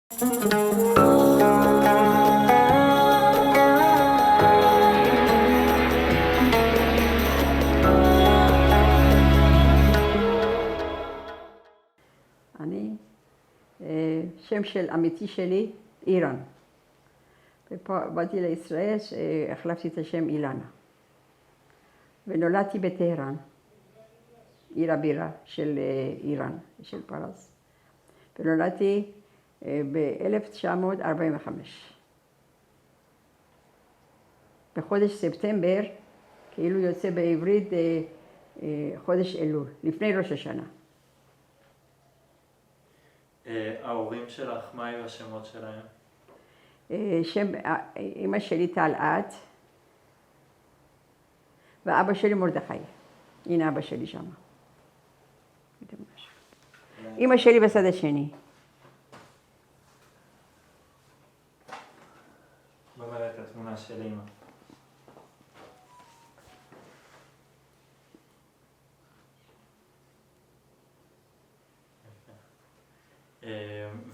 אני, שם של אמיתי שלי, אירן. ופה באתי לישראל, החלפתי את השם אילנה. ונולדתי בטהרן, עיר הבירה של איראן, של פרס. ונולדתי ב-1945. בחודש ספטמבר, כאילו יוצא בעברית חודש אלול, לפני ראש השנה. ההורים שלך, מה היו השמות שלהם? שם אמא שלי טלעת, ואבא שלי מרדכי. הנה אבא שלי שם. אמא שלי בצד השני. בוא נראה את התמונה של אמא.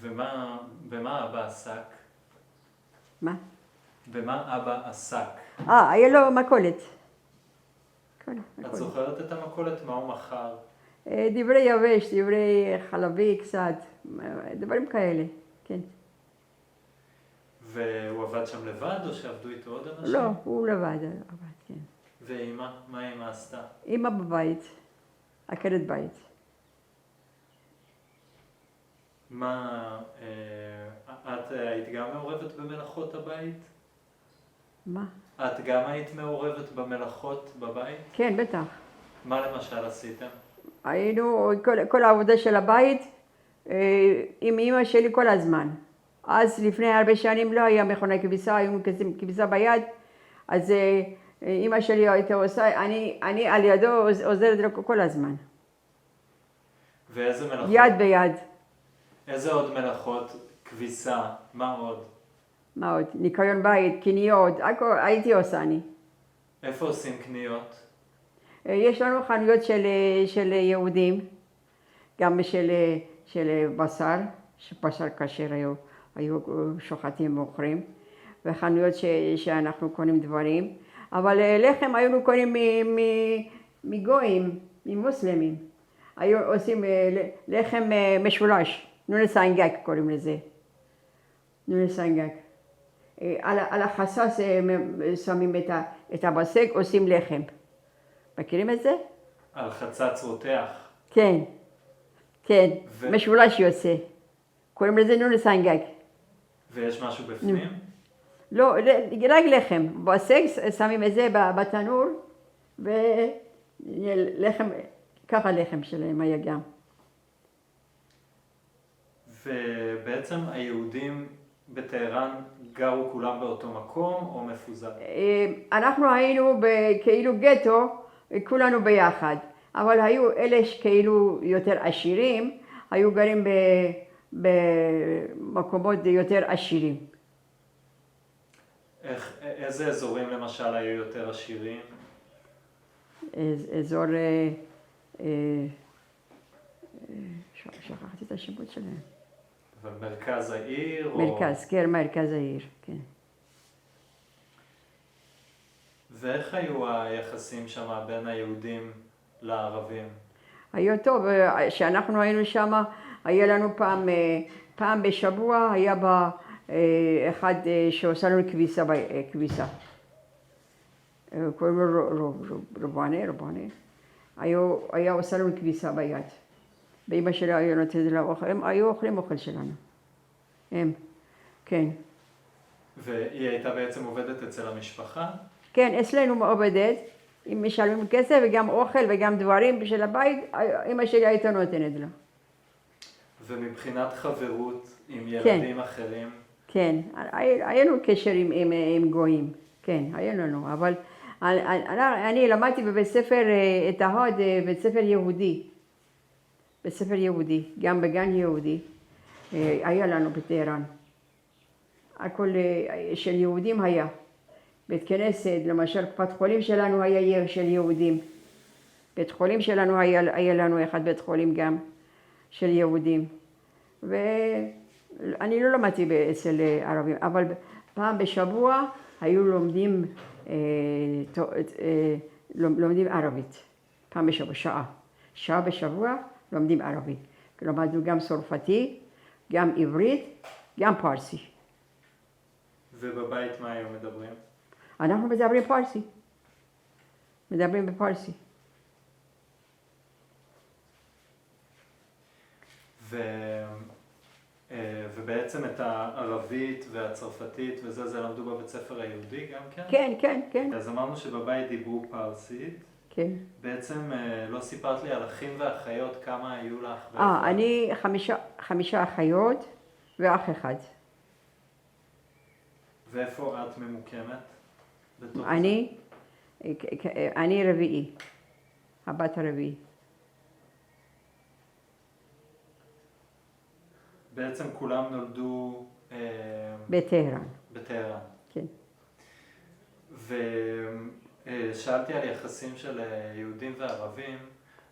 ובמה אבא עסק? מה? במה אבא עסק? היה לו מכולת. את זוכרת את המכולת? מה הוא מכר? דברי יבש, דברי חלבי קצת, דברים כאלה, כן. והוא עבד שם לבד או שעבדו איתו עוד אנשים? לא, הוא לבד עבד, כן. ואמא? מה אמא עשתה? אמא בבית, עקרת בית. מה, את היית גם מעורבת במלאכות הבית? מה? את גם היית מעורבת במלאכות בבית? כן, בטח. מה למשל עשיתם? היינו, כל העבודה של הבית עם אמא שלי כל הזמן. אז לפני הרבה שנים לא היה מכונה כביסה, היו כביסה ביד, אז אמא שלי הייתה עושה, אני על ידו עוזרת לו כל הזמן. ואיזה מלאכות? יד ביד. איזה עוד מלאכות? כביסה, מה עוד? מה עוד? ניקיון בית, קניות, הכל הייתי עושה אני. איפה עושים קניות? יש לנו חנויות של יהודים, גם של בשר, שבשר כשר היו שוחטים ומוכרים, וחנויות שאנחנו קונים דברים, אבל לחם היינו קונים מגויים, ממוסלמים. היו עושים לחם משולש, נונס אינגק קוראים לזה, נונס אינגק. על החסס שמים את הבשק, עושים לחם. מכירים את זה? על חצץ רותח. כן, כן, משולש יוצא. קוראים לזה נונס אינגק. ויש משהו בפנים? לא, רק לחם. בשק שמים את זה בתנור, ולחם, ככה לחם שלהם היה גם. ובעצם היהודים בטהרן גרו כולם באותו מקום או מפוזר? אנחנו היינו כאילו גטו, כולנו ביחד. אבל היו אלה שכאילו יותר עשירים, היו גרים במקומות יותר עשירים. איזה אזורים למשל היו יותר עשירים? אזור, שכחתי את השמות שלהם. אבל מרכז העיר? מרכז, כן, מרכז העיר, כן. ואיך היו היחסים שם בין היהודים לערבים? היה טוב, כשאנחנו היינו שם, היה לנו פעם בשבוע, היה בה אחד שעושה לנו כביסה. קוראים לו רובנה, היה עושה לנו כביסה ביד. ואמא שלי היה נותנת לה אוכל, הם היו אוכלים אוכל שלנו. הם, כן. והיא הייתה בעצם עובדת אצל המשפחה? כן, אצלנו עובדת, אם משלמים כסף וגם אוכל וגם דברים של הבית, אמא שלי הייתה נותנת לה. ומבחינת חברות עם ילדים אחרים? כן, היה לנו קשר עם גויים, כן, היה לנו, אבל אני למדתי בבית ספר את ההוד, בית ספר יהודי. בית ספר יהודי, גם בגן יהודי, היה לנו בטהרן. הכל של יהודים היה. בית כנסת, למשל, קופת חולים שלנו היה של יהודים. בית חולים שלנו היה לנו אחד בית חולים גם של יהודים. אני לא למדתי אצל ערבים, אבל פעם בשבוע היו לומדים, לומדים ערבית. פעם בשבוע, שעה בשבוע לומדים ערבית. למדנו גם צרפתי, גם עברית, גם פרסי. ובבית מה היו מדברים? אנחנו מדברים פרסי. מדברים בפרסי. ובעצם את הערבית והצרפתית וזה, זה למדו בבית ספר היהודי גם כן? כן, כן, כן. אז אמרנו שבבית דיברו פרסית. כן. בעצם לא סיפרת לי על אחים ואחיות, כמה היו לך? אני 5 אחיות ואח אחד. ואיפה את ממוקמת? אני רביעי, הבת הרביעי. בעצם כולם נולדו בטהרן. בטהרן. כן. ושאלתי על יחסים של יהודים וערבים,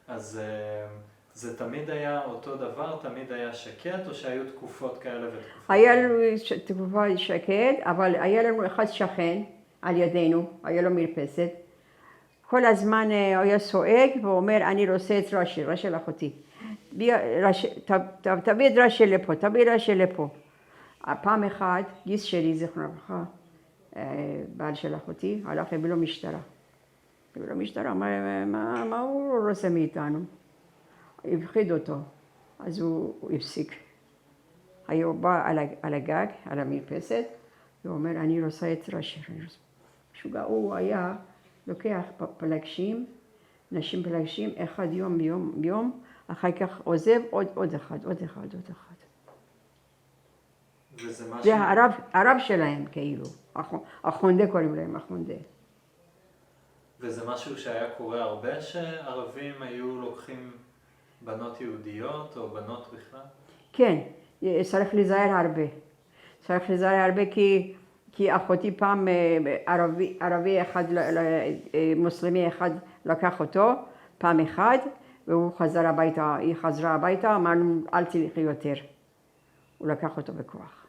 אז זה תמיד היה אותו דבר, תמיד היה שקט, או שהיו תקופות כאלה ותקופות? היה לנו תקופה שקט, אבל היה לנו אחד שכן על ידינו, היה לו מרפסת. כל הזמן היה סועק ואומר, אני רוצה את רשל אחותי. תביא את רשל לפה, תביא רשל לפה. פעם אחת, גיס שלי, זכרונו לברכה, בעל של אחותי, הלך לביא לו משטרה. לביא לו משטרה, מה הוא רוצה מאיתנו? הפחיד אותו, אז הוא הפסיק. הוא בא על הגג, על המרפסת, והוא אומר, אני רוצה את רשל. משוגע, הוא היה לוקח פלגשים, נשים פלגשים, אחד יום, אחר כך עוזב עוד אחד. זה הרב שלהם כאילו, החונדה קוראים להם, החונדה. וזה משהו שהיה קורה הרבה, שערבים היו לוקחים בנות יהודיות או בנות בכלל? כן, צריך להיזהר הרבה. כי אחותי פעם ערבי אחד, מוסלמי אחד לקח אותו, פעם אחד, והיא חזרה הביתה, אמרנו אל תלכי יותר. הוא לקח אותו בכוח.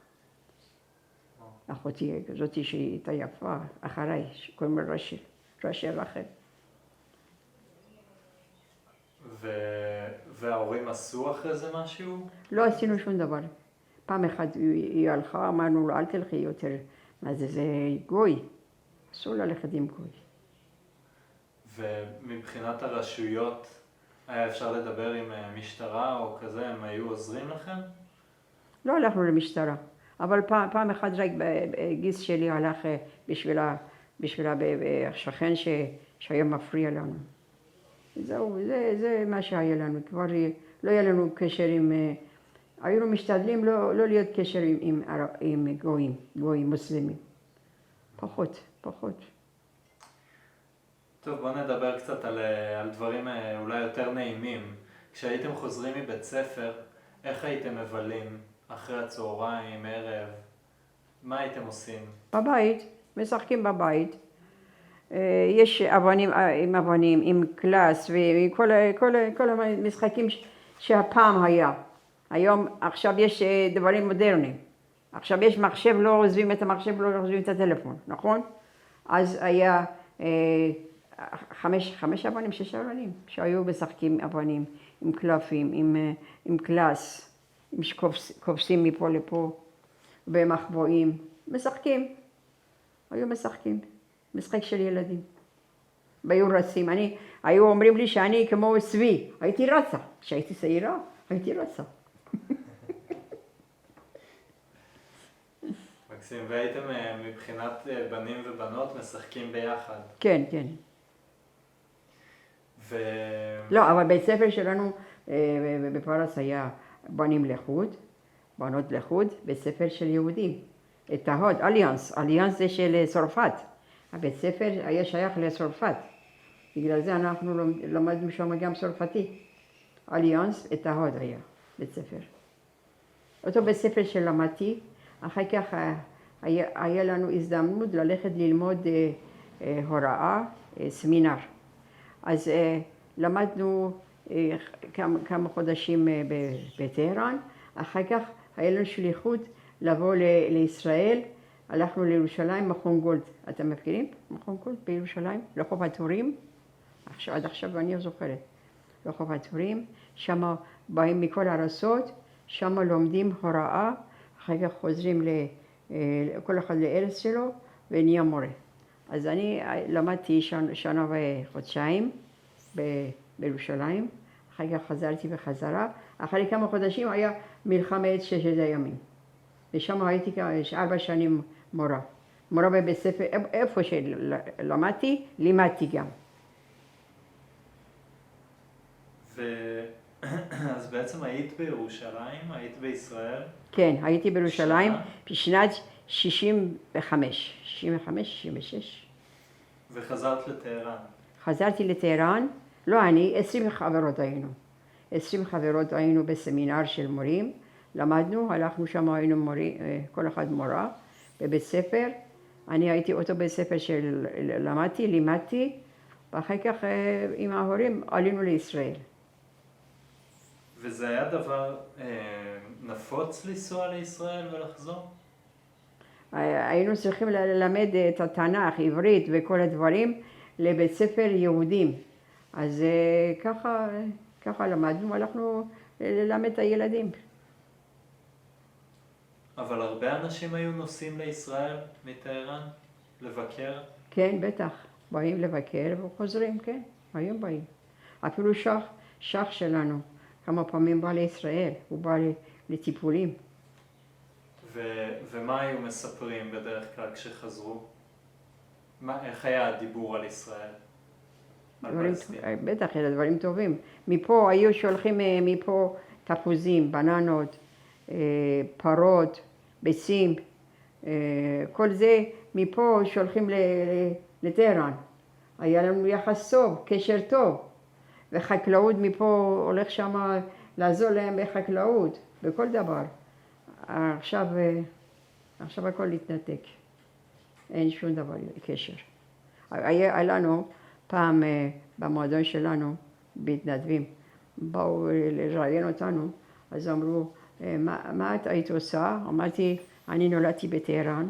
אחותי זאתי שהיא הייתה יפה, אחריי, שקוראים לה רשל רחל. וההורים עשו אחרי זה משהו? לא עשינו שום דבר. פעם אחת היא הלכה, אמרנו לו אל תלכי יותר. מה זה גוי, אסור ללכת עם גוי. ומבחינת הרשויות, היה אפשר לדבר עם משטרה או כזה, הם היו עוזרים לכם? לא הלכנו למשטרה, אבל פעם אחת רק גיס שלי הלך בשבילה השכן שהיה מפריע לנו. זהו, זה מה שהיה לנו, כבר לא היה לנו קשר עם... היינו משתדלים לא להיות קשר עם גויים מוסלמים. פחות. טוב, בוא נדבר קצת על דברים אולי יותר נעימים. כשהייתם חוזרים מבית ספר, איך הייתם מבלים? אחרי הצהריים, ערב? מה הייתם עושים? בבית, משחקים בבית. יש אבנים, עם קלאס וכל המשחקים שהפעם היה. עכשיו יש דברים מודרניים. עכשיו יש מחשב, לא עוזבים את המחשב, לא עוזבים את הטלפון, נכון? אז היה 5 אבנים, 6 אבנים, שהיו משחקים אבנים, עם קלפים, עם קלאס, קופסים מפה לפה, במחבואים, משחקים. היו משחקים, משחק של ילדים. והיו רצים, היו אומרים לי שאני כמו צבי, הייתי רצה, כשהייתי צעירה, הייתי רצה. מקסים, והייתם מבחינת בנים ובנות משחקים ביחד? כן. לא, אבל בית ספר שלנו בפרס היה בנים לחוד, בנות לחוד, בית ספר של יהודים. את ההוד, אליאנס זה של צרפת. הבית ספר היה שייך לצרפת. בגלל זה אנחנו למדנו שם גם צרפתי. אליאנס, את ההוד היה בית ספר. אותו בית ספר שלמדתי, אחר כך היה לנו הזדמנות ללכת ללמוד הוראה, סמינר. אז למדנו כמה חודשים בטהרן, אחר כך היה לנו שליחות לבוא לישראל, הלכנו לירושלים, מכון גולד. אתם מכירים? מכון גולד בירושלים, רחוב הטורים. עד עכשיו אני זוכרת. רחוב הטורים, שם באים מכל הארצות, שם לומדים הוראה, אחר כך חוזרים כל אחד לארץ שלו ונהיה מורה. אז אני למדתי שנה וחודשיים בירושלים, אחר כך חזרתי בחזרה, אחרי כמה חודשים היה מלחמת ששת הימים. ושם הייתי 4 שנים מורה. מורה בבית ספר, איפה שלמדתי, לימדתי גם. אז בעצם היית בירושלים, היית בישראל? כן, הייתי בירושלים בשנת 65, 66. וחזרת לטהרן? חזרתי לטהרן, לא אני, 20 חברות היינו. 20 חברות היינו בסמינר של מורים, למדנו, הלכנו שם, היינו מורים, כל אחד מורה, בבית ספר. אני הייתי אותו בית ספר שלמדתי, לימדתי, ואחר כך עם ההורים עלינו לישראל. וזה היה דבר נפוץ לנסוע לישראל ולחזור? היינו צריכים ללמד את התנ"ך, עברית וכל הדברים לבית ספר יהודים. אז ככה למדנו, הלכנו ללמד את הילדים. אבל הרבה אנשים היו נוסעים לישראל מטהרן לבקר? כן, בטח. באים לבקר וחוזרים, כן. היום באים. אפילו שח שלנו כמה פעמים בא לישראל, הוא בא לטיפולים. ומה היו מספרים בדרך כלל כשחזרו? איך היה הדיבור על ישראל? בטח, אלה דברים טובים. מפה היו שולחים מפה תפוזים, בננות, פרות, ביצים, כל זה מפה שולחים לטהרן. היה לנו יחס טוב, קשר טוב, וחקלאות מפה הולך שם לעזור להם בחקלאות, בכל דבר. עכשיו הכל התנתק, אין שום דבר קשר. היה לנו פעם במועדון שלנו, בהתנדבים, באו לראיין אותנו, אז אמרו, מה את היית עושה? אמרתי, אני נולדתי בטהרן,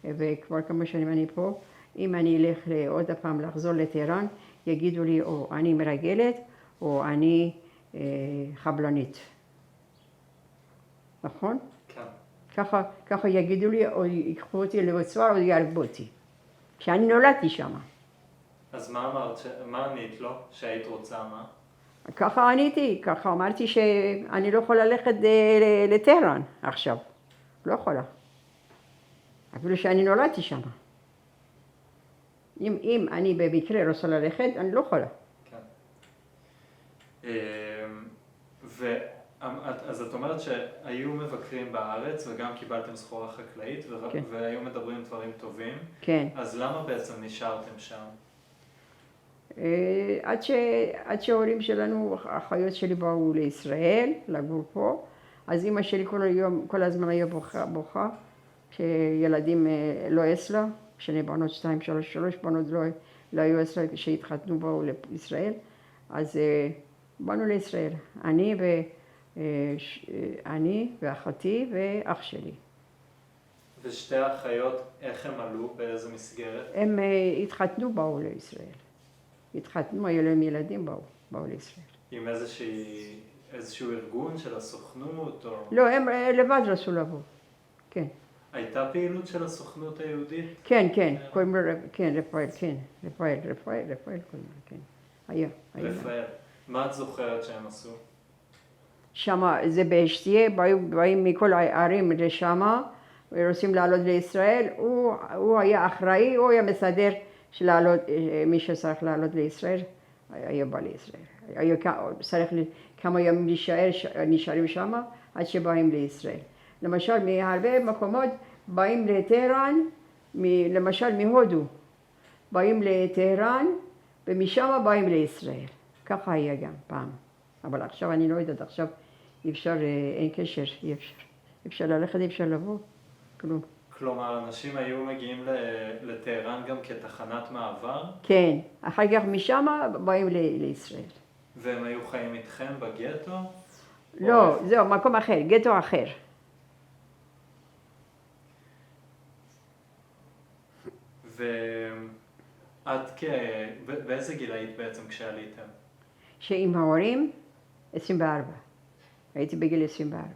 וכבר כמה שנים אני פה, אם אני אלך עוד הפעם לחזור לטהרן, יגידו לי, או אני מרגלת, או אני חבלנית. נכון? כן. ככה יגידו לי, או ייקחו אותי לבית סוהר, או יהרגו אותי. כשאני נולדתי שם. אז מה אמרת? מה ענית לו? שהיית רוצה מה? ככה עניתי, ככה אמרתי שאני לא יכולה ללכת לטהרן עכשיו. לא יכולה. אפילו שאני נולדתי שם. אם אני במקרה רוצה ללכת, אני לא יכולה. כן. אז את אומרת שהיו מבקרים בארץ וגם קיבלתם סחורה חקלאית כן. והיו מדברים דברים טובים. כן. אז למה בעצם נשארתם שם? עד שההורים שלנו, האחיות שלי באו לישראל, לגור פה, אז אמא שלי כל הזמן היה בוכה, שילדים לא אצלה, שני בנות, 2, 3 בנות לא היו אצלה כשהתחתנו באו לישראל, אז באנו לישראל, אני ואחותי ואח שלי. ושתי האחיות, איך הם עלו? באיזה מסגרת? הם התחתנו, באו לישראל. התחתנו, היו להם ילדים, באו לישראל. עם איזשהו ארגון של הסוכנות או... לא, הם לבד רצו לבוא, כן. הייתה פעילות של הסוכנות היהודית? כן, קוראים לו, כן, רפאל, קוראים לו, כן. היה. רפאל. מה את זוכרת שהם עשו? שמה, זה באשתיה, באים מכל הערים לשמה, ורוצים לעלות לישראל, הוא היה אחראי, הוא היה מסדר שלעלות, מי שצריך לעלות לישראל, היה בא לישראל. היה צריך כמה ימים נשארים שמה, עד שבאים לישראל. למשל, מהרבה מקומות באים לטהרן, למשל מהודו, באים לטהרן, ומשם באים לישראל. ככה היה גם פעם. אבל עכשיו אני לא יודעת, עכשיו אי אפשר, אין קשר, אי אפשר ללכת, אי אפשר לבוא, כלום. כלומר, אנשים היו מגיעים לטהרן גם כתחנת מעבר? כן, אחר כך משם באים לישראל. והם היו חיים איתכם בגטו? לא, זהו, מקום אחר, גטו אחר. באיזה גיל היית בעצם כשעליתם? שעם ההורים, 24. הייתי בגיל 24.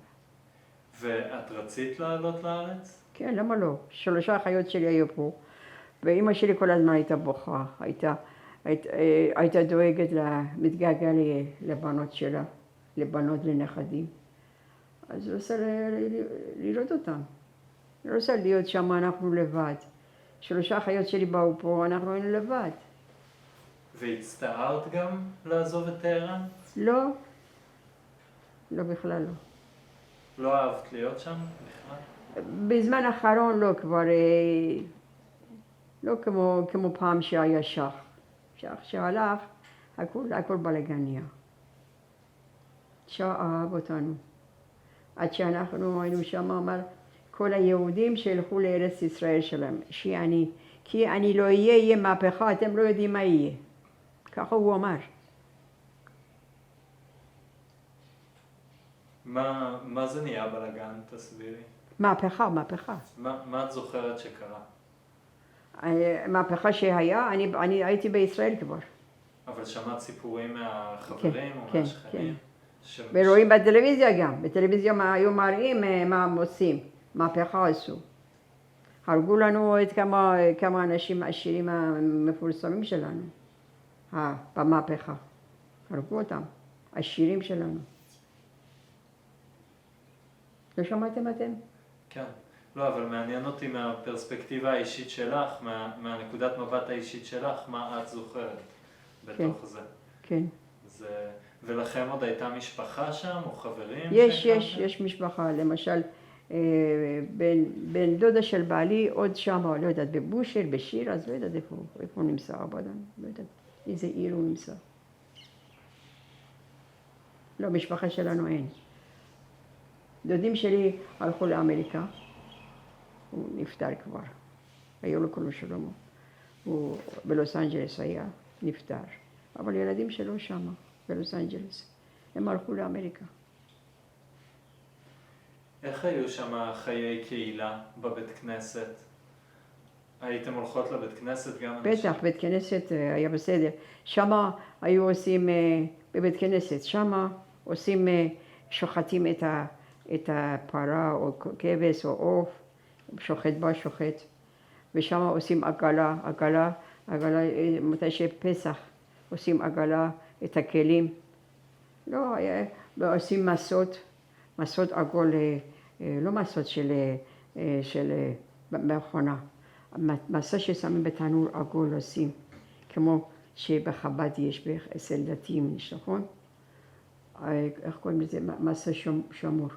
ואת רצית לעלות לארץ? כן, למה לא? 3 אחיות שלי היו פה, ואימא שלי כל הזמן הייתה בוכה, הייתה דואגת, מתגעגעה לבנות שלה, לבנות לנכדים. אז היא רוצה לראות אותם. היא רוצה להיות שם, אנחנו לבד. 3 אחיות שלי באו פה, אנחנו היינו לבד. והצטערת גם לעזוב את טהרן? לא, לא בכלל לא. לא אהבת להיות שם בכלל? בזמן האחרון לא, כבר לא כמו פעם שהיה שח. שח שהלך, הכל בלגן נהיה. שח אהב אותנו. עד שאנחנו היינו שם, אמר כל היהודים שילכו לארץ ישראל שלהם, כי אני לא יהיה מהפכה, אתם לא יודעים מה יהיה. ככה הוא אמר. מה זה נהיה בלגן? תסבירי. מהפכה. מה את זוכרת שקרה? מהפכה שהיה, אני הייתי בישראל כבר. אבל שמעת סיפורים מהחברים או כן, מהשכנים? כן. ורואים בטלוויזיה גם. בטלוויזיה היו מראים מה הם עושים, מהפכה עשו. הרגו לנו את כמה אנשים עשירים המפורסמים שלנו. במהפכה. הרגו אותם, עשירים שלנו. לא שמעתם אתם? כן. לא, אבל מעניין אותי מהפרספקטיבה האישית שלך, מהנקודת מבט האישית שלך, מה את זוכרת בתוך זה. כן. ולכם עוד הייתה משפחה שם, או חברים? יש משפחה. למשל, בן דודה של בעלי עוד שם, לא יודעת, בבושר, בשיר, אז לא יודעת איפה הוא נמצא, אבדן. לא יודעת איזה עיר הוא נמצא. לא, משפחה שלנו אין. דודים שלי הלכו לאמריקה. הוא נפטר כבר. היו לו כולו שלמה. הוא בלוס אנג'לס היה, נפטר. אבל ילדים שלו שמה, בלוס אנג'לס. הם הלכו לאמריקה. איך היו שם חיי קהילה בבית כנסת? הייתם הולכות לבית כנסת גם אנשים? בטח, בית כנסת היה בסדר. שמה היו עושים, בבית כנסת, שמה עושים, שוחטים את הפרה או כבש או עוף. שוחט בה, ושם עושים עגלה, מתי שפסח, עושים עגלה, את הכלים. לא, ועושים מסות עגול, לא מסות של מכונה, מסה ששמים בתנור עגול עושים, כמו שבחב"ד יש אצל דתיים, נכון? איך קוראים לזה? מסה שמור.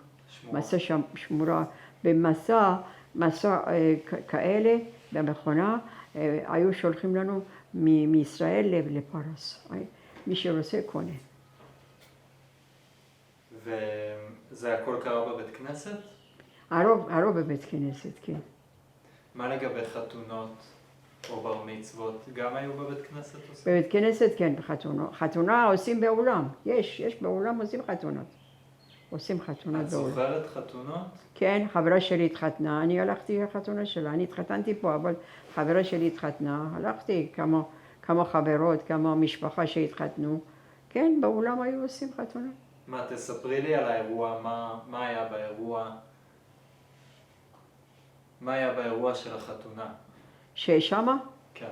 מסה שמורה. במסע כאלה, במכונה, היו שולחים לנו מישראל לפרס. מי שרוצה קונה. וזה הכל קרה בבית כנסת? הרוב בבית כנסת, כן. מה לגבי חתונות או בר מצוות? גם היו בבית כנסת עושים? בבית כנסת, כן, חתונה עושים באולם. יש באולם עושים חתונות. עושים חתונות באולם. את זוכרת חתונות? כן, חברה שלי התחתנה, אני הלכתי לחתונה שלה. אני התחתנתי פה, אבל חברה שלי התחתנה. הלכתי כמה חברות, כמה משפחה שהתחתנו. כן, באולם היו עושים חתונה. מה, תספרי לי על האירוע, מה היה באירוע? מה היה באירוע של החתונה? ששמה? כן.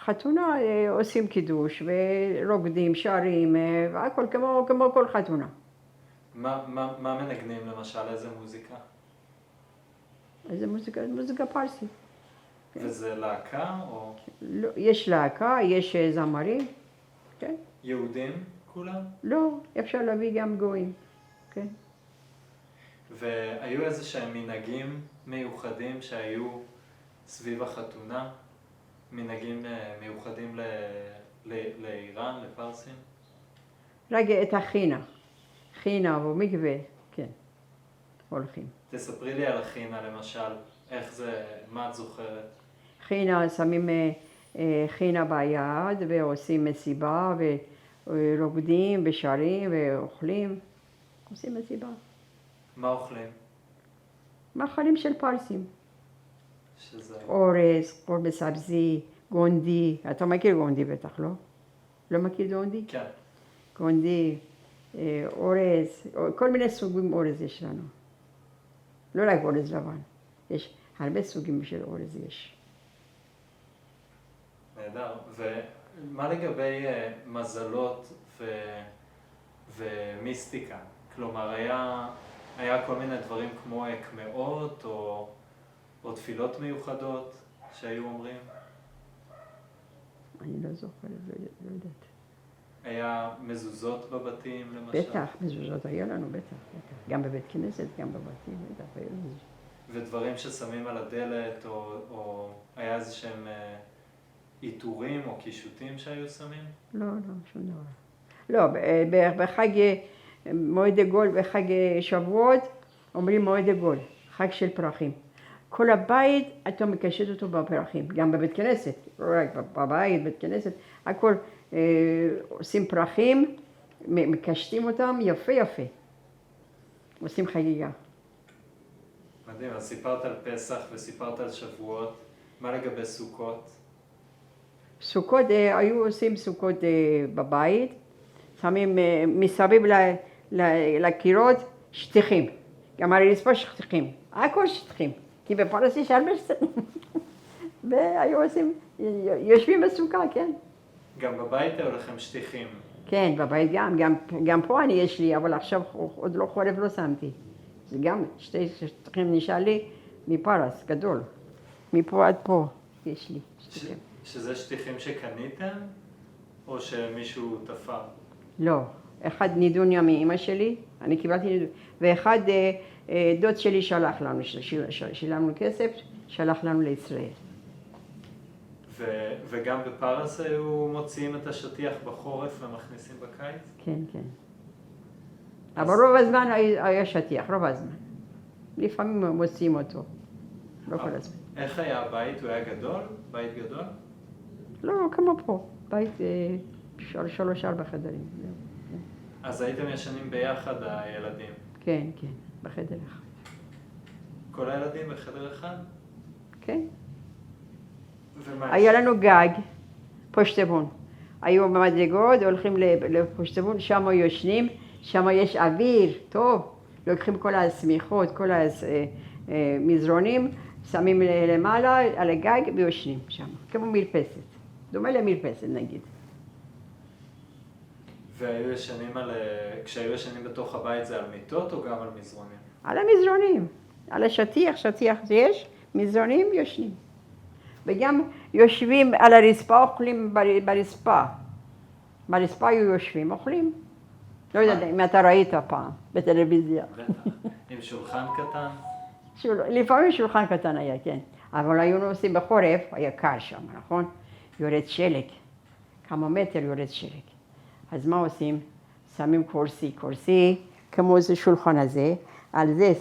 חתונה עושים קידוש ורוקדים, שרים, הכל כמו כל חתונה. מה מנגנים למשל? איזה מוזיקה? איזה מוזיקה פרסית. וזה להקה או? לא, יש להקה, יש זמרים. כן. יהודים כולם? לא, אפשר להביא גם גויים. כן. והיו איזה שהם מנהגים מיוחדים שהיו סביב החתונה? מנהגים מיוחדים לאיראן, לפרסים? רגע, את חינה או מקווה, כן, הולכים. תספרי לי על החינה למשל, איך זה, מה את זוכרת? חינה, שמים חינה ביד ועושים מסיבה ורוקדים ושרים ואוכלים, עושים מסיבה. מה אוכלים? מאכלים של פרסים. שזה... אורז, אור בסבזי, גונדי, אתה מכיר גונדי בטח, לא? לא מכיר גונדי? כן. גונדי, אורז, כל מיני סוגים אורז יש לנו. לא רק אורז לבן, יש הרבה סוגים של אורז יש. נהדר. ומה לגבי מזלות ומיסטיקה? כלומר, היה כל מיני דברים כמו קמעות או תפילות מיוחדות שהיו אומרים? אני לא זוכרת, לא יודעת. היה מזוזות בבתים למשל? בטח, מזוזות היו לנו, בטח. גם בבית כנסת, גם בבתים, בטח, היו מזוזות. ודברים ששמים על הדלת, או היה איזה שהם עיטורים או קישוטים שהיו שמים? לא, שום דבר. לא, בחג מועד הגול, בחג שבועות, אומרים מועד הגול, חג של פרחים. כל הבית, אתה מקשט אותו בפרחים, גם בבית כנסת, לא רק בבית, בית כנסת, הכל עושים פרחים, מקשטים אותם יפה יפה, עושים חגיגה. מדהים, אז סיפרת על פסח וסיפרת על שבועות, מה לגבי סוכות? סוכות, היו עושים סוכות בבית, שמים מסביב לקירות שטיחים, גם על הרצפה שטיחים, הכל שטיחים, כי בפרס יש הרבה שטיחים, והיו עושים, יושבים בסוכה, כן. גם בבית היו לכם שטיחים. כן, בבית גם פה יש לי, אבל עכשיו עוד לא חורף לא שמתי. זה גם שתי שטיחים נשאר לי מפרס, גדול. מפה עד פה יש לי שטיחים. שזה שטיחים שקניתם, או שמישהו תפר? לא, אחד נידוניה מאמא שלי, אני קיבלתי נידוניה, ואחד דוד שלי שלח לנו, שילמנו כסף, שלח לנו לישראל. וגם בפרס היו מוציאים את השטיח בחורף ומכניסים בקיץ? כן, כן. אבל רוב הזמן היה שטיח, רוב הזמן. לפעמים מוציאים אותו, לא כל הזמן. איך היה הבית? הוא היה גדול? בית גדול? לא, כמו פה, בית 3-4 חדרים. אז הייתם ישנים ביחד הילדים? כן, כן, בחדר אחד. כל הילדים בחדר אחד? כן. ומה היה לנו גג, פושטבון. היו במדרגות, הולכים לפושטבון, שם יושנים, שם יש אוויר, טוב. לוקחים כל השמיכות, כל המזרונים, שמים למעלה על הגג ויושנים שם, כמו מרפסת. דומה למרפסת נגיד. והיו ישנים כשהיו ישנים בתוך הבית זה על מיטות או גם על מזרונים? על המזרונים, על השטיח, שטיח יש, מזרונים יושנים. וגם יושבים על הרצפה, אוכלים ברצפה. ברצפה היו יושבים, אוכלים. לא יודעת אם אתה ראית פעם בטלוויזיה. בטח. עם שולחן קטן? לפעמים שולחן קטן היה, כן. אבל היינו עושים בחורף, היה קר שם, נכון? יורד שלג. כמה מטר יורד שלג. אז מה עושים? שמים כורסי, כמו איזה שולחן הזה. על זה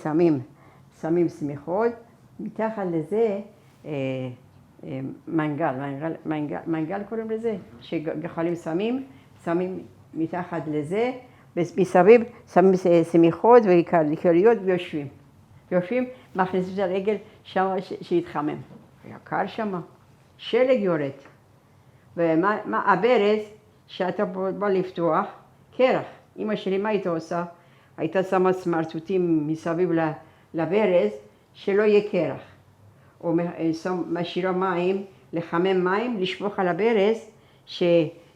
שמים שמיכות. מתחת לזה מנגל קוראים לזה. שגחלים שמים מתחת לזה. מסביב שמים שמיכות ועיקריות ויושבים. יושבים, מכניסים את הרגל שם שיתחמם. היה קר שם, שלג יורד. הברז שאתה בא לפתוח, קרח. אמא שלי מה הייתה עושה? הייתה שמה סמרטוטים מסביב לברז שלא יהיה קרח. או משאירה מים, לחמם מים, לשפוך על הברז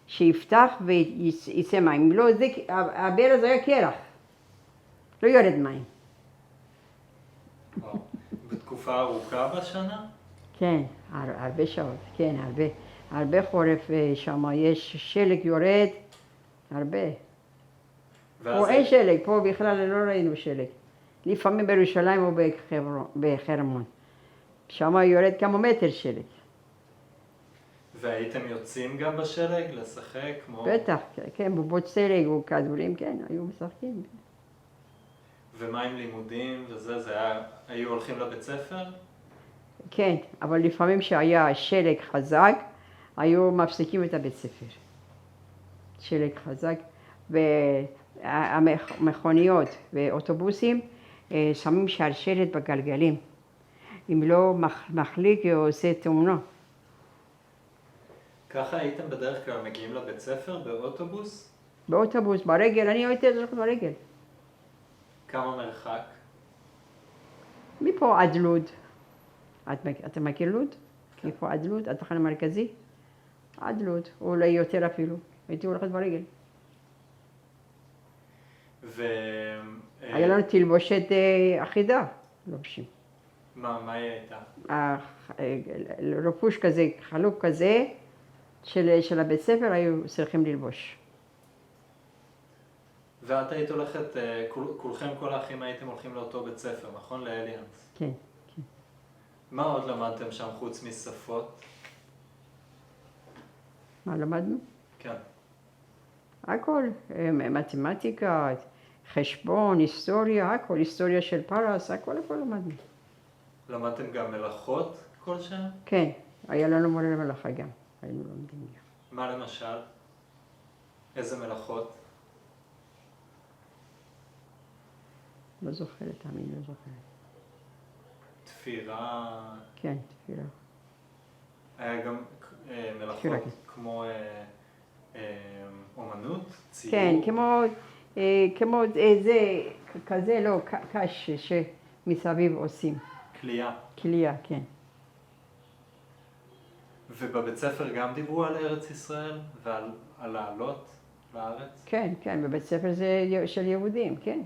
שיפתח ויצא מים. לא, הברז היה קרח. לא יורד מים. בתקופה ארוכה בשנה? כן, הרבה שעות, כן, הרבה חורף שם, יש שלג יורד, הרבה. פה אין שלג, פה בכלל לא ראינו שלג. לפעמים בירושלים או בחרמון. שם יורד כמה מטר שלג. והייתם יוצאים גם בשלג לשחק? בטח, כן, בובות שלג או כדורים, כן, היו משחקים. ומה עם לימודים וזה? היו הולכים לבית ספר? כן, אבל לפעמים שהיה שלג חזק, היו מפסיקים את הבית ספר. שלג חזק, והמכוניות ואוטובוסים שמים שרשרת בגלגלים. אם לא מחליק או עושה תאונה. ככה הייתם בדרך כלל מגיעים לבית ספר באוטובוס? באוטובוס, ברגל, אני הייתי הולכת ברגל. כמה מרחק? מפה עד לוד. אתה מכיר לוד? מפה עד לוד, התחנה המרכזי? עד לוד, או אולי יותר אפילו. הייתי הולכת ברגל. היה לנו תלבושת אחידה, לובשים. מה היא הייתה? רפוש כזה, חלוק כזה, של הבית ספר היו צריכים ללבוש. ואת היית הולכת, כולכם, כל האחים הייתם הולכים לאותו בית ספר, נכון? לאליאנס. כן, כן. מה עוד למדתם שם חוץ משפות? מה למדנו? כן. הכל, מתמטיקה, חשבון, היסטוריה, הכל, היסטוריה של פרס, הכל למדנו. למדתם גם מלאכות כלשהן? כן, היה לנו מורה למלאכה גם, היינו לומדים גם. מה למשל? איזה מלאכות? לא זוכרת, תאמין, לא זוכרת. תפירה? כן, תפירה. היה גם מלאכות תפירה, כן. כמו אומנות? ציור? כן, כמו זה, כזה, לא, קש שמסביב עושים. קלייה. קלייה, כן. ובבית ספר גם דיברו על ארץ ישראל ועל לעלות לארץ? כן, כן, בבית ספר זה של יהודים, כן.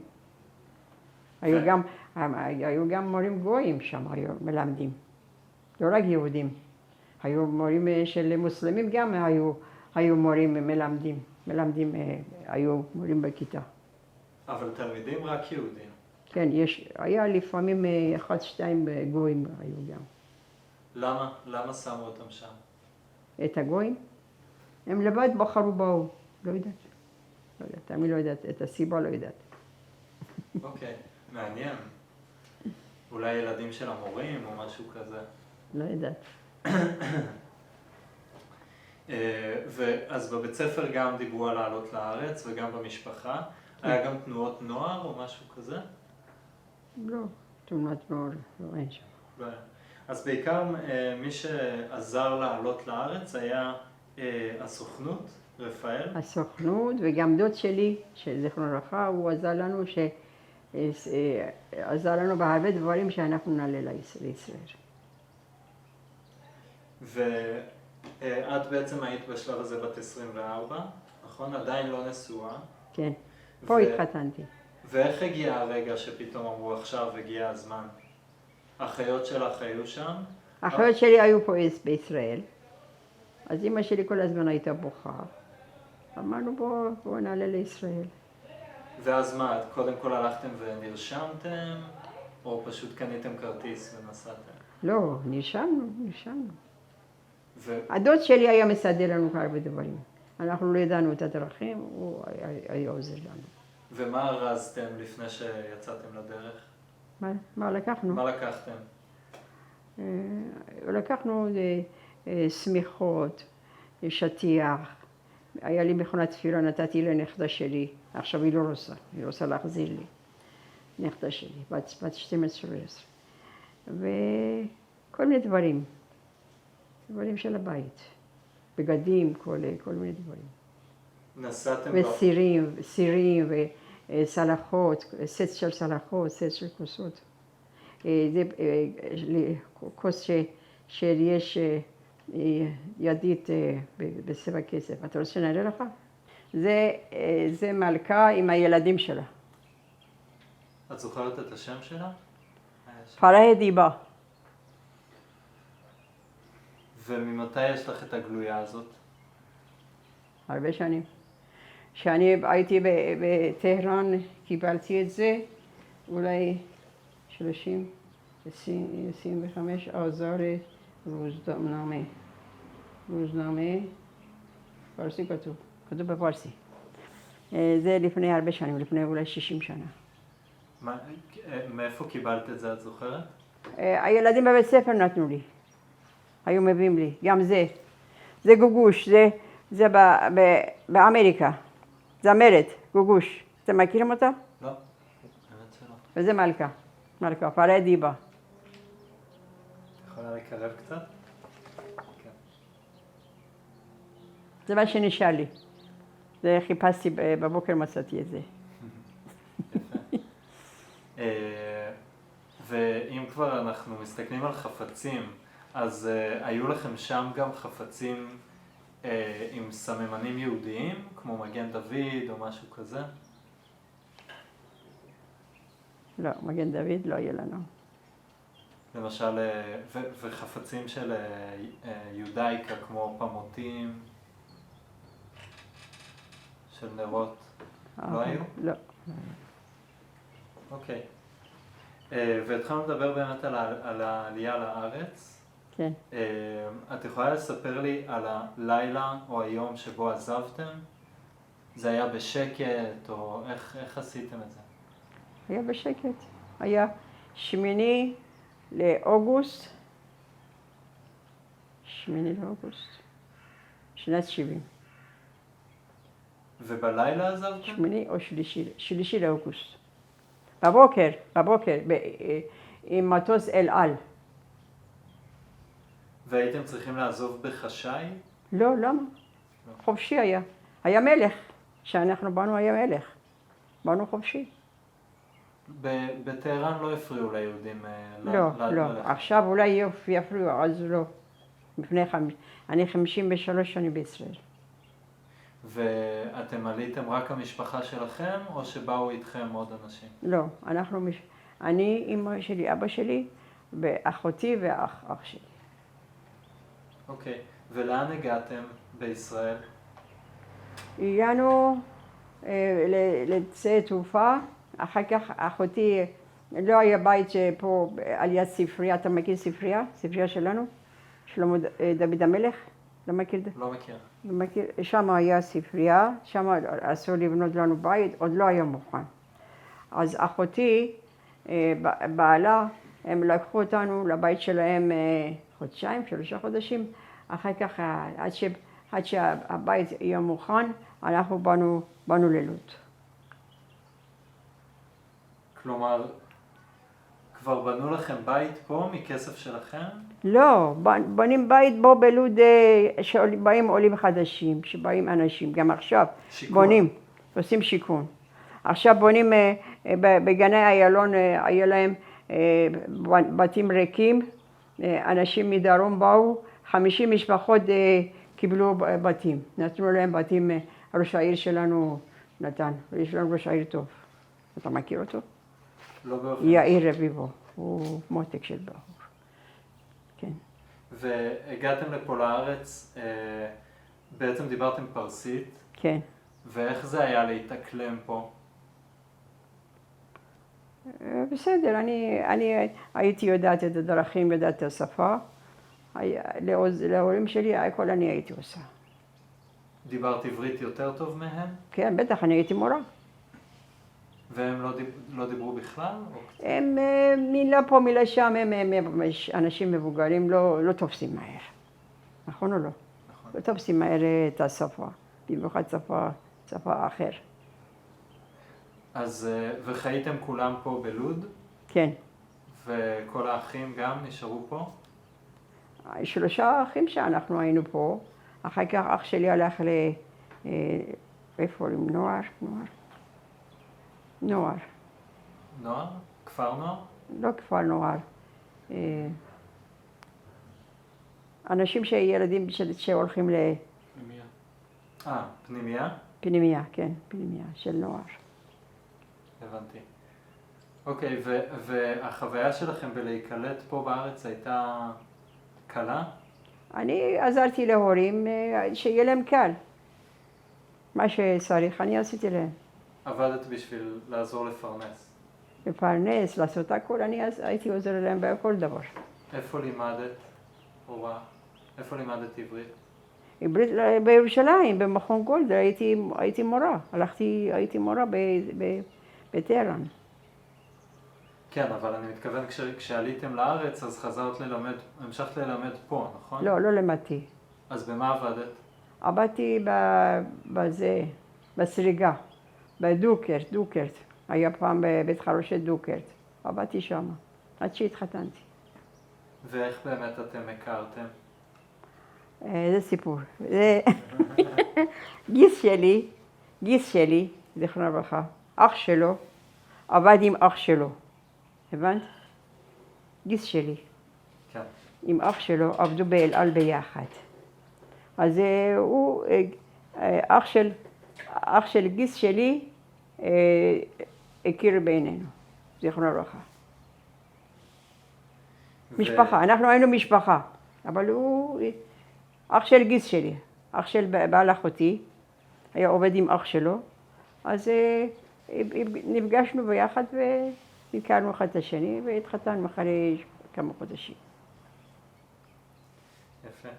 היו גם מורים גויים שם, היו מלמדים. לא רק יהודים. היו מורים של מוסלמים גם היו מורים מלמדים. היו מורים בכיתה. אבל תלמידים רק יהודים. כן, היה לפעמים 1-2 גויים היו גם. למה שמו אותם שם? את הגויים? הם לבד באו. לא יודעת. אני לא יודעת, את הסיבה לא יודעת. אוקיי, מעניין. אולי ילדים של המורים או משהו כזה. לא יודעת. אז בבית ספר גם דיברו על לעלות לארץ וגם במשפחה. היה גם תנועות נוער או משהו כזה? לא, תנועות נוער, לא, אין שם. אז בעיקר מי שעזר לעלות לארץ היה הסוכנות, רפאל. הסוכנות וגם דוד שלי, שזכרונו לברכה, הוא עזר לנו בהרבה דברים שאנחנו נעלה לישראל. ואת בעצם היית בשלב הזה בת 24, נכון? עדיין לא נשואה. כן, פה התחתנתי. ואיך הגיע הרגע שפתאום אמרו עכשיו הגיע הזמן? האחיות שלך היו שם? האחיות שלי היו פה בישראל, אז אמא שלי כל הזמן הייתה בוכה. אמרנו בואו נעלה לישראל. ואז מה, קודם כל הלכתם ונרשמתם, או פשוט קניתם כרטיס ונסעתם? לא, נרשמנו. הדוד שלי היה מסדר לנו הרבה דברים. אנחנו לא ידענו את הדרכים, הוא היה עוזר לנו. ומה ארזתם לפני שיצאתם לדרך? מה לקחנו? מה לקחתם? לקחנו שמיכות, שטיח. היה לי מכונת תפירה, נתתי לנכדה שלי. עכשיו היא לא רוצה להחזיר לי. נכדה שלי, בת 12. וכל מיני דברים. דברים של הבית. בגדים, כל מיני דברים. נסעתם וסירים וסלחות, סט של סלחות, סט של כוסות. זה כוס שיש ידית בצבע כסף. אתה רוצה שנראה לך? זה מלכה עם הילדים שלה. את זוכרת את השם שלה? פראה דיבה. וממתי יש לך את הגלויה הזאת? הרבה שנים. כשאני הייתי בטהרן, קיבלתי את זה, אולי 30, 25, עזר רוזנאמה, פרסי כתוב בפרסי. זה לפני הרבה שנים, לפני אולי 60 שנה. מאיפה קיבלת את זה, את זוכרת? הילדים בבית ספר נתנו לי. היו מביאים לי, גם זה גוגוש, זה באמריקה, זמרת, גוגוש. אתם מכירים אותה? לא, האמת שלא. וזה מלכה, פראה דיבה. לקרב קצת? כן. זה מה שנשאר לי. זה חיפשתי בבוקר, מצאתי את זה. ואם כבר אנחנו מסתכלים על חפצים, אז היו לכם שם גם חפצים עם סממנים יהודיים, כמו מגן דוד או משהו כזה? לא, מגן דוד לא יהיה לנו. למשל, וחפצים של יודאיקה, כמו פמוטים, של נרות, לא היו? לא. אוקיי. והתחלנו לדבר באמת על העלייה לארץ. כן. את יכולה לספר לי על הלילה או היום שבו עזבתם? זה היה בשקט, או איך עשיתם את זה? היה בשקט. היה 8 לאוגוסט, שנת 70. ובלילה עזבתם? 8 או שלישי לאוגוסט. בבוקר, עם מטוס אל על. והייתם צריכים לעזוב בחשאי? לא, למה? חופשי היה. היה מלך. כשאנחנו באנו היה מלך. באנו חופשי. בטהרן לא הפריעו ליהודים? לא. עכשיו אולי יפריעו, אז לא. אני 53 שנים בישראל. ואתם עליתם רק המשפחה שלכם, או שבאו איתכם עוד אנשים? לא, אני, אמא שלי, אבא שלי, ואחותי ואח שלי. אוקיי, ולאן הגעתם בישראל? הגענו לשדה תעופה, אחר כך אחותי, לא היה בית פה על יד ספרייה, אתה מכיר ספרייה? ספרייה שלנו? שלמה דוד המלך? לא מכיר? לא מכיר. שם היה ספרייה, שם אסור לבנות לנו בית, עוד לא היה מוכן. אז אחותי, בעלה, הם לקחו אותנו לבית שלהם 3 חודשים, אחר כך עד שהבית יהיה מוכן, אנחנו באנו ללוד. כלומר, כבר בנו לכם בית פה מכסף שלכם? לא, בונים בית בו בלוד, שבאים עולים חדשים, שבאים אנשים, גם עכשיו בונים, עושים שיכון. עכשיו בונים בגני איילון, היה להם בתים ריקים, אנשים מדרום באו, 50 משפחות קיבלו בתים, נתנו להם בתים, ראש העיר שלנו נתן, יש לנו ראש העיר טוב. אתה מכיר אותו? לא באופן. יאיר רביבו, הוא מותק של בחור. כן. והגעתם לפה לארץ, בעצם דיברתם פרסית. כן. ואיך זה היה להתאקלם פה? בסדר, אני הייתי יודעת את הדרכים, יודעת את השפה. להורים שלי, הכל אני הייתי עושה. דיברת עברית יותר טוב מהם? כן, בטח, אני הייתי מורה. והם לא דיברו בכלל? הם מילה פה, מילה שם, הם אנשים מבוגרים, לא תופסים מהר. נכון או לא? נכון. לא תופסים מהר את השפה, במיוחד שפה אחר. אז, וחייתם כולם פה בלוד? כן. וכל האחים גם נשארו פה? 3 אחים שאנחנו היינו פה, אחר כך אח שלי הלך איפה? נוער. נוער? כפר נוער? לא כפר נוער. אנשים ילדים שהולכים פנימייה. פנימייה? פנימייה, כן, פנימייה של נוער. הבנתי. אוקיי, והחוויה שלכם בלהיקלט פה בארץ הייתה קלה? אני עזרתי להורים שיהיה להם קל. מה שצריך, אני עשיתי להם. עבדת בשביל לעזור לפרנס? לפרנס, לעשות הכל, אני הייתי עוזר להם בכל דבר. איפה לימדת הוראה? איפה לימדת עברית? עברית בירושלים, במכון גולדה, הייתי מורה. הייתי מורה בטהרן. כן, אבל אני מתכוון כשעליתם לארץ, אז המשכת ללמד פה, נכון? לא למדתי. אז במה עבדת? עבדתי בסריגה, בדוקרט. היה פעם בבית חרושת דוקרט. עבדתי שם, עד שהתחתנתי. ואיך באמת אתם הכרתם? זה סיפור. זה גיס שלי, זכרונו לברכה, אח שלו, עבד עם אח שלו. הבנת? גיס שלי. כן. עם אח שלו עבדו באל על ביחד. אז הוא, אח של גיס שלי, הכיר בינינו, זכרונו לברכה. משפחה, אנחנו היינו משפחה, אבל הוא אח של גיס שלי, אח של בעל אחותי, היה עובד עם אח שלו, אז נפגשנו ביחד והכרנו אחד את השני והתחתנו אחרי כמה חודשים. יפה.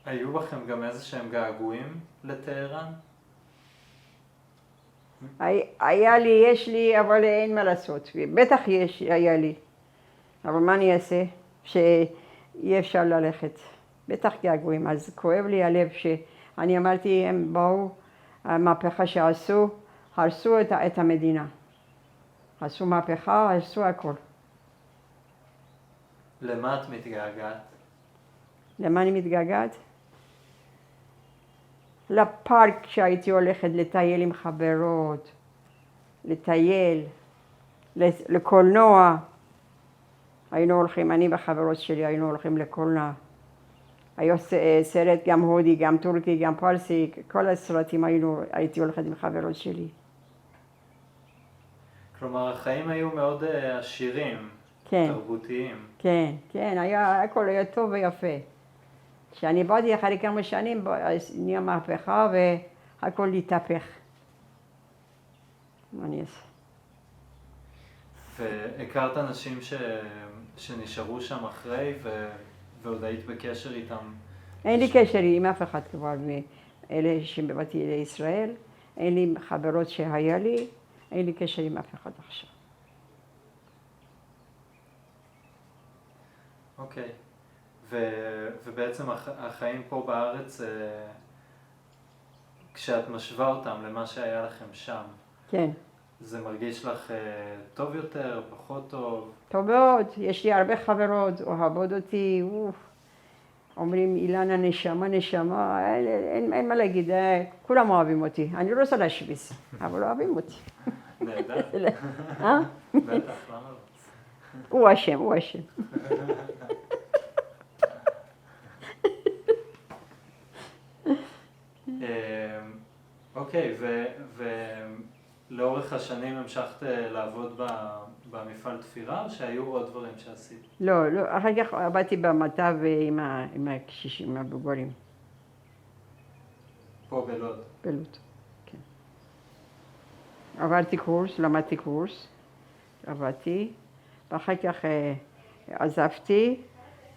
היו בכם גם איזה שהם געגועים לטהרן? היה לי, יש לי, אבל אין מה לעשות. בטח היה לי. אבל מה אני אעשה? שאי אפשר ללכת. בטח געגועים. אז כואב לי הלב שאני אמרתי, הם באו, המהפכה שעשו, הרסו את המדינה. עשו מהפכה, עשו הכל. למה את מתגעגעת? למה אני מתגעגעת? לפארק שהייתי הולכת לטייל עם חברות, לטייל, לקולנוע. היינו הולכים, אני והחברות שלי היינו הולכים לקולנוע. היה סרט גם הודי, גם טורקי, גם פרסי, כל הסרטים הייתי הולכת עם חברות שלי. כלומר, החיים היו מאוד עשירים, כן. תרבותיים. כן, כן, הכל היה טוב ויפה. כשאני באתי אחרי כמה שנים, נהיה מהפכה והכל התהפך. מה אני אעשה? והכרת אנשים שנשארו שם אחרי ועוד היית בקשר איתם? אין לי קשר עם אף אחד כבר מאלה שבאתי לישראל. אין לי חברות שהיה לי, אין לי קשר עם אף אחד עכשיו. אוקיי. ובעצם החיים פה בארץ, כשאת משווה אותם למה שהיה לכם שם, כן. זה מרגיש לך טוב יותר, פחות טוב? טוב מאוד, יש לי הרבה חברות, אוהבות אותי, אומרים אילנה נשמה, נשמה, אין מה להגיד, כולם אוהבים אותי, אני לא רוצה להשוויץ, אבל אוהבים אותי. נהדר. בטח, למה לא? הוא אשם, הוא אשם. אוקיי, ולאורך השנים המשכת לעבוד במפעל תפירה, או שהיו עוד דברים שעשית? לא, לא, אחר כך עבדתי במטב עם הקשישים, עם המבוגרים. פה בלוד? בלוד, כן. עברתי קורס, למדתי קורס, עבדתי, ואחר כך עזבתי,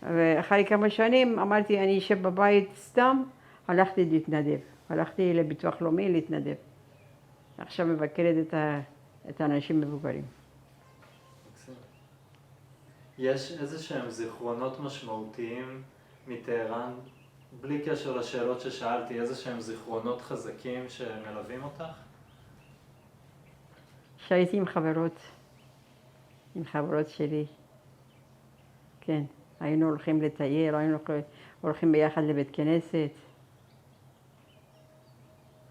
ואחרי כמה שנים אמרתי, אני אשב בבית סתם, הלכתי להתנדב. הלכתי לביטוח לאומי להתנדב. עכשיו מבקרת את האנשים מבוגרים. יש איזה שהם זיכרונות משמעותיים מטהרן, בלי קשר לשאלות ששאלתי, איזה שהם זיכרונות חזקים שמלווים אותך? שהייתי עם חברות שלי. כן, היינו הולכים לטייל, היינו הולכים ביחד לבית כנסת.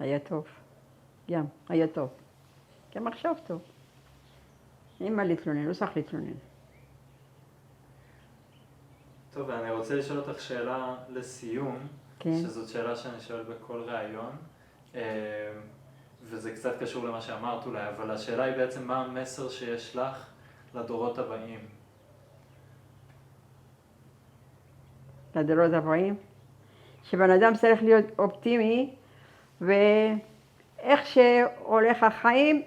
היה טוב, גם, היה טוב. גם עכשיו טוב. אין מה להתלונן, לא צריך להתלונן. טוב, ואני רוצה לשאול אותך שאלה לסיום, כן. שזאת שאלה שאני שואל בכל ראיון, וזה קצת קשור למה שאמרת אולי, אבל השאלה היא בעצם מה המסר שיש לך לדורות הבאים? לדורות הבאים? שבן אדם צריך להיות אופטימי, ואיך שהולך החיים,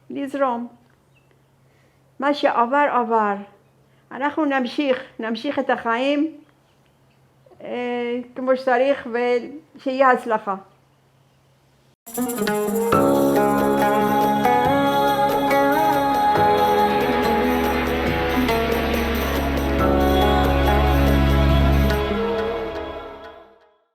לזרום. מה שעבר, עבר. אנחנו נמשיך את החיים כמו שצריך, ושיהיה הצלחה.